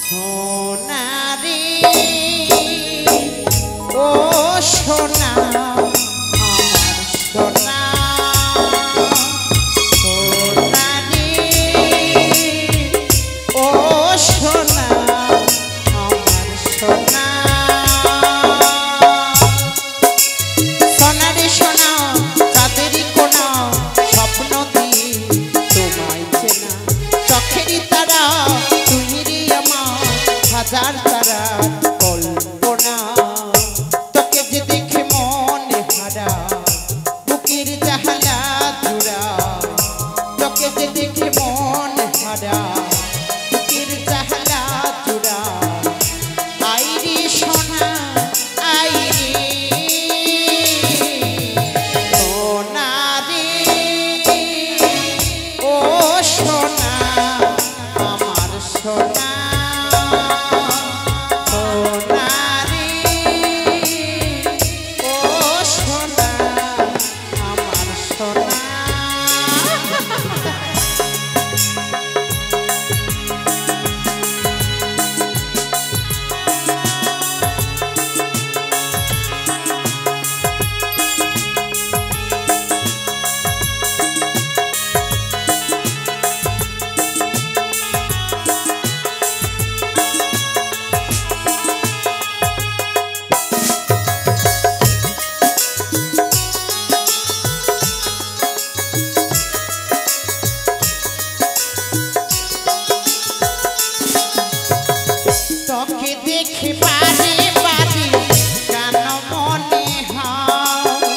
সোনারে ও সোনা আমার সোনা সোনারে ও সোনা আমার সোনা সোনারে সোনা তাদেরই কোনা স্বপ্ন দিয়ে তোমায় চেনা চোখেরই তারা তুমি রে আমার হাজার তারা কল্পনা তোকে যে দেখে মনে হারা বুকের জাহালা জুড়া তোকে যে দেখে মনে হারা বুকের জাহালা জুড়া আইরে সোনা আইরে সোনা রে ও সোনা আমার সোনা সোনা রে ও সোনা আমার সোনা তোকে দেখে বারে বারে কেন মনে হয়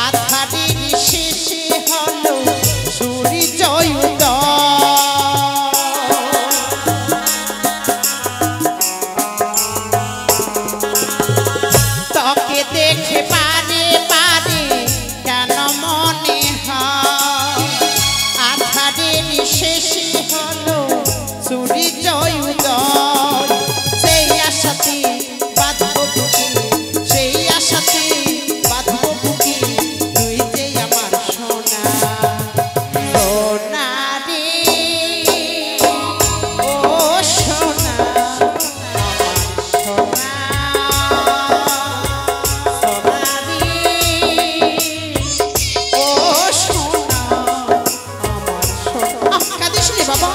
আধারের শেষে হলো সূর্য তোকে দেখে বারে বারে কেন মনে হয় আধারের শেষে হলো সূর্য সেই আশাতে বাঁধবো বুকে সেই আশাতে বাঁধবো বুকে তুই যে আমার সোনা সোনা রে ও সোনা আমার সোনা সোনা রে ও সোনা আমার সোনা কাঁদিস রে বাবা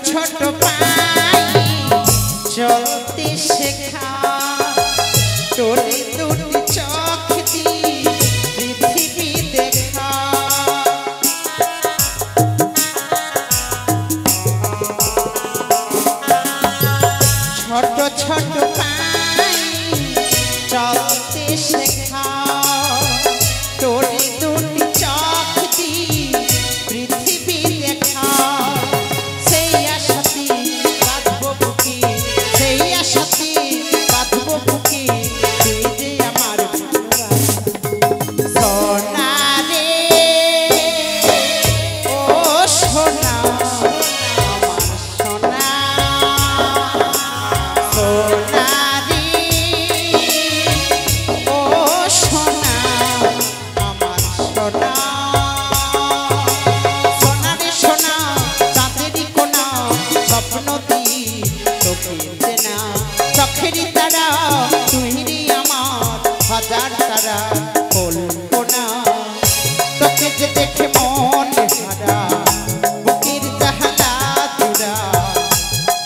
ছোট পাই চলতে শেখা তোর দুটি চোখ দিয়ে পৃথিবী দেখা ছোট পাই চলতে শেখা তোর দুটি চোখ দিয়ে পৃথিবী দেখা চোখেরই তারা তুই রে আমার হাজার তারা কল্পনা তোকে যে দেখে মনে হারা বুকের জাহালা জুড়া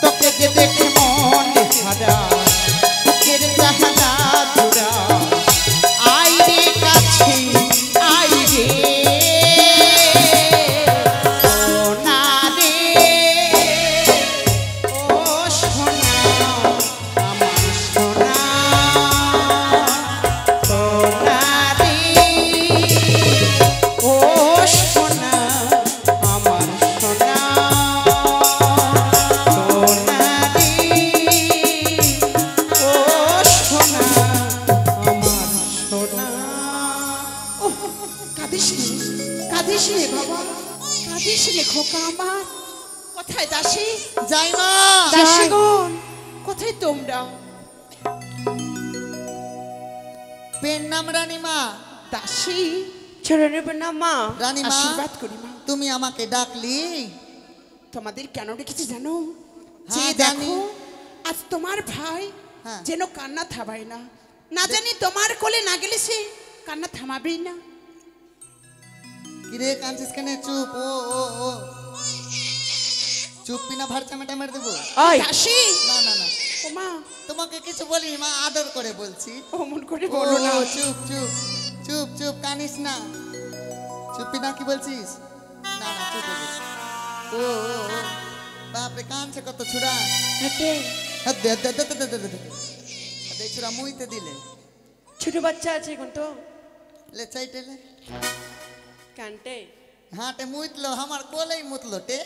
তোকে যে দেখে মনে হারা বুকের জাহালা জুড়া আইরে কাছে আইরে কাঁদিস রে বাবা, কাঁদিস রে খোকা আমার। কোথায় দাসী? যাই মা। দাসীগণ কোথায় তোমরা? পেন নাম রানীমা। দাসী চরণে প্রণাম মা। রানীমা, আশীর্বাদ করি মা। তুমি আমাকে ডাকলি? তোমাদের কেন ডেকেছি জানো? হ্যাঁ, যে জানি। দেখো আজ তোমার ভাই হ্যাঁ। যেন কান্না থামায় না। না জানি তোমার কোলে না গেলে সে কান্না থামাবেই না। কিরে কাঁদছিস কেন? চুপ। ও ও ও চুপ পিনা ভার চামেটা মেরে দেবো। ওই দাসী না না না, ও মা, তোমাকে কিছু বলি মা, আদর করে বলছি। অমন করে ও, বলো না। চুপ চুপ চুপ চুপ, কানিস না। চুপি না, কি বলছিস? না না, চুপ হয়ে গেছি। ও ও ও, বাপরে কানছে কত ছুড়া। হাতে ছুড়া মুইতে দিলে ছোট বাচ্চা আছে এখন তো লে চাইটেলে কানতে হাটে মুইতলো, আমার কোলেই মুতলো টে।